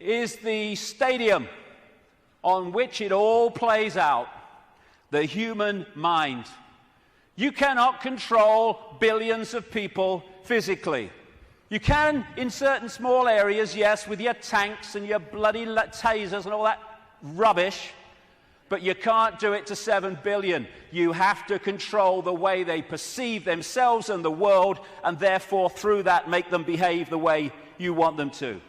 is the stadium on which it all plays out, the human mind. You cannot control billions of people physically. You can in certain small areas, yes, with your tanks and your bloody tasers and all that rubbish, but you can't do it to 7 billion. You have to control the way they perceive themselves and the world, and therefore through that make them behave the way you want them to.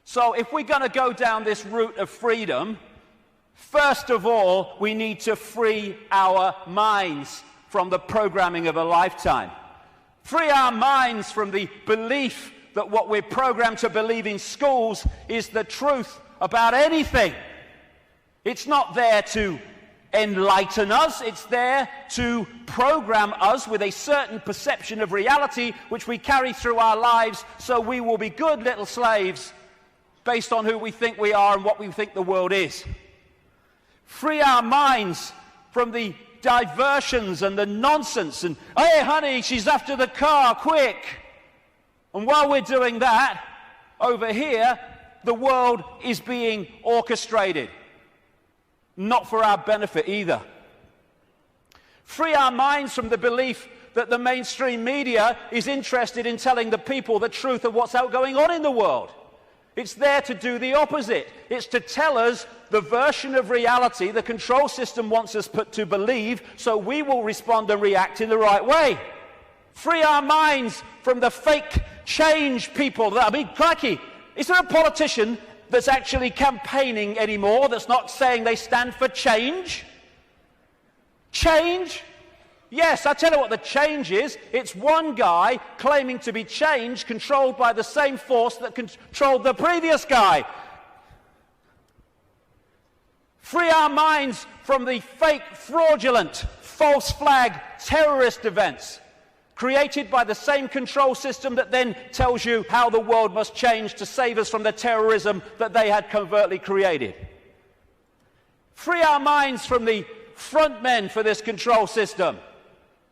So if we're going to go down this route of freedom, first of all, we need to free our minds from the programming of a lifetime. Free our minds from the belief that what we're programmed to believe in schools is the truth about anything. It's not there to enlighten us, it's there to program us with a certain perception of reality which we carry through our lives, so we will be good little slaves based on who we think we are and what we think the world is. Free our minds from the diversions and the nonsense and, hey honey, she's after the car, quick. And while we're doing that, over here, the world is being orchestrated. Not for our benefit either. Free our minds from the belief that the mainstream media is interested in telling the people the truth of what's going on in the world. It's there to do the opposite. It's to tell us the version of reality the control system wants us to believe, so we will respond and react in the right way. Free our minds from the fake change people. Crikey, is there a politician that's actually campaigning anymore that's not saying they stand for change? Change? Yes, I tell you what the change is. It's one guy claiming to be change controlled by the same force that controlled the previous guy. Free our minds from the fake, fraudulent, false flag terrorist events created by the same control system that then tells you how the world must change to save us from the terrorism that they had covertly created. Free our minds from the front men for this control system,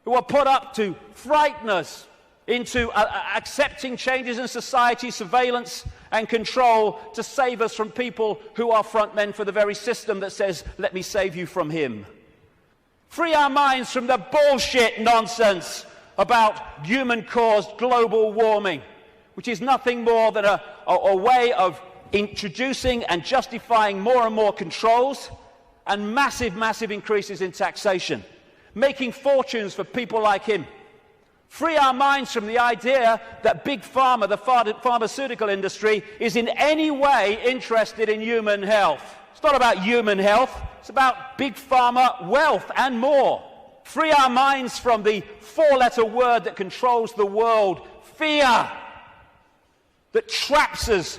who are put up to frighten us into accepting changes in society, surveillance and control to save us from people who are front men for the very system that says, let me save you from him. Free our minds from the bullshit nonsense about human-caused global warming, which is nothing more than a way of introducing and justifying more and more controls and massive, massive increases in taxation, making fortunes for people like him. Free our minds from the idea that Big Pharma, the pharmaceutical industry, is in any way interested in human health. It's not about human health, it's about Big Pharma wealth and more. Free our minds from the four-letter word that controls the world, fear, that traps us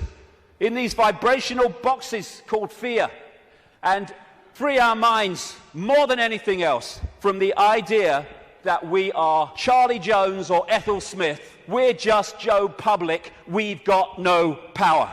in these vibrational boxes called fear. And free our minds, more than anything else, from the idea that we are Charlie Jones or Ethel Smith. We're just Joe Public. We've got no power.